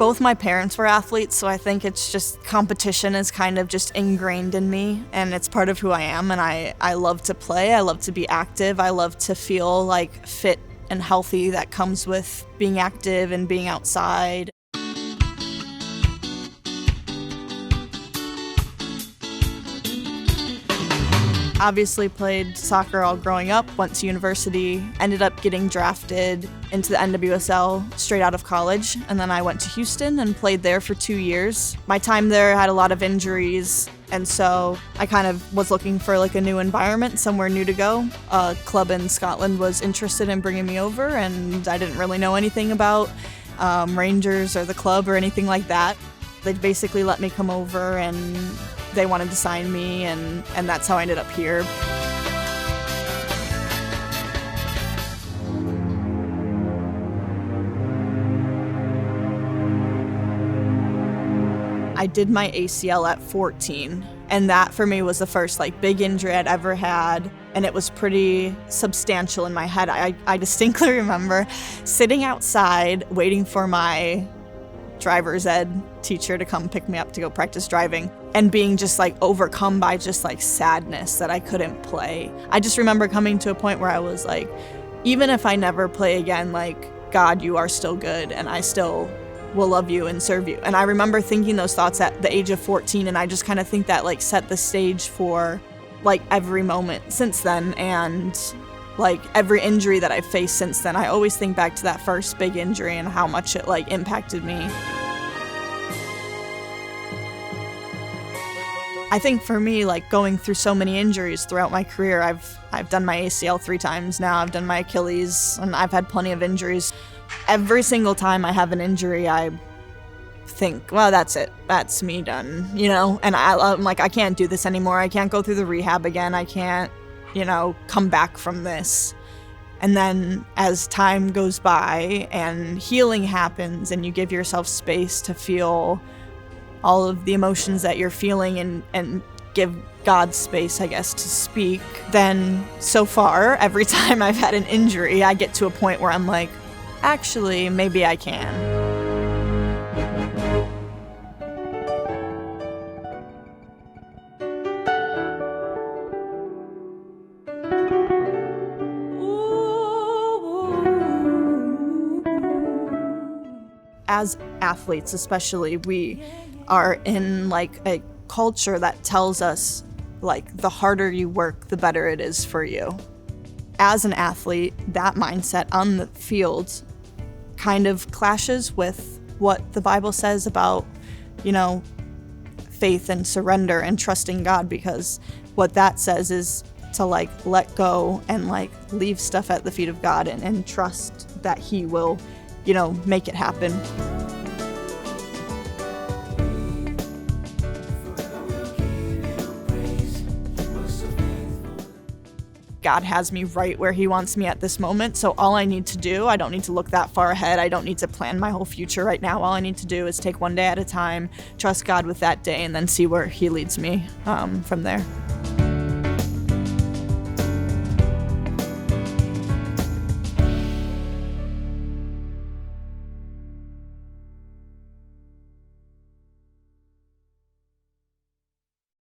Both my parents were athletes, so I think it's just competition is kind of just ingrained in me, and it's part of who I am, and I love to play, I love to be active, I love to feel like fit and healthy that comes with being active and being outside. Obviously played soccer all growing up, went to university, ended up getting drafted into the NWSL straight out of college, and then I went to Houston and played there for 2 years. My time there had a lot of injuries, and so I kind of was looking for like a new environment, somewhere new to go. A club in Scotland was interested in bringing me over, and I didn't really know anything about Rangers or the club or anything like that. They basically let me come over and they wanted to sign me, and that's how I ended up here. I did my ACL at 14, and that for me was the first big injury I'd ever had, and it was pretty substantial in my head. I distinctly remember sitting outside waiting for my driver's ed teacher to come pick me up to go practice driving, and being just overcome by just sadness that I couldn't play. I just remember coming to a point where I was like, even if I never play again, God, you are still good, and I still will love you and serve you. And I remember thinking those thoughts at the age of 14, and I just kind of think that set the stage for every moment since then, and every injury that I've faced since then. I always think back to that first big injury and how much it impacted me. I think for me, going through so many injuries throughout my career, I've done my ACL 3 times now, I've done my Achilles, and I've had plenty of injuries. Every single time I have an injury, I think, well, that's it, that's me done, and I'm I can't do this anymore, I can't go through the rehab again, I can't come back from this. And then as time goes by and healing happens and you give yourself space to feel all of the emotions that you're feeling and give God space, I guess, to speak, then so far, every time I've had an injury, I get to a point where I'm like, actually, maybe I can. As athletes especially, we are in a culture that tells us the harder you work, the better it is for you. As an athlete, that mindset on the field kind of clashes with what the Bible says about, faith and surrender and trusting God, because what that says is to let go and leave stuff at the feet of God and trust that He will make it happen. God has me right where He wants me at this moment, so all I need to do, I don't need to look that far ahead, I don't need to plan my whole future right now. All I need to do is take one day at a time, trust God with that day, and then see where He leads me from there.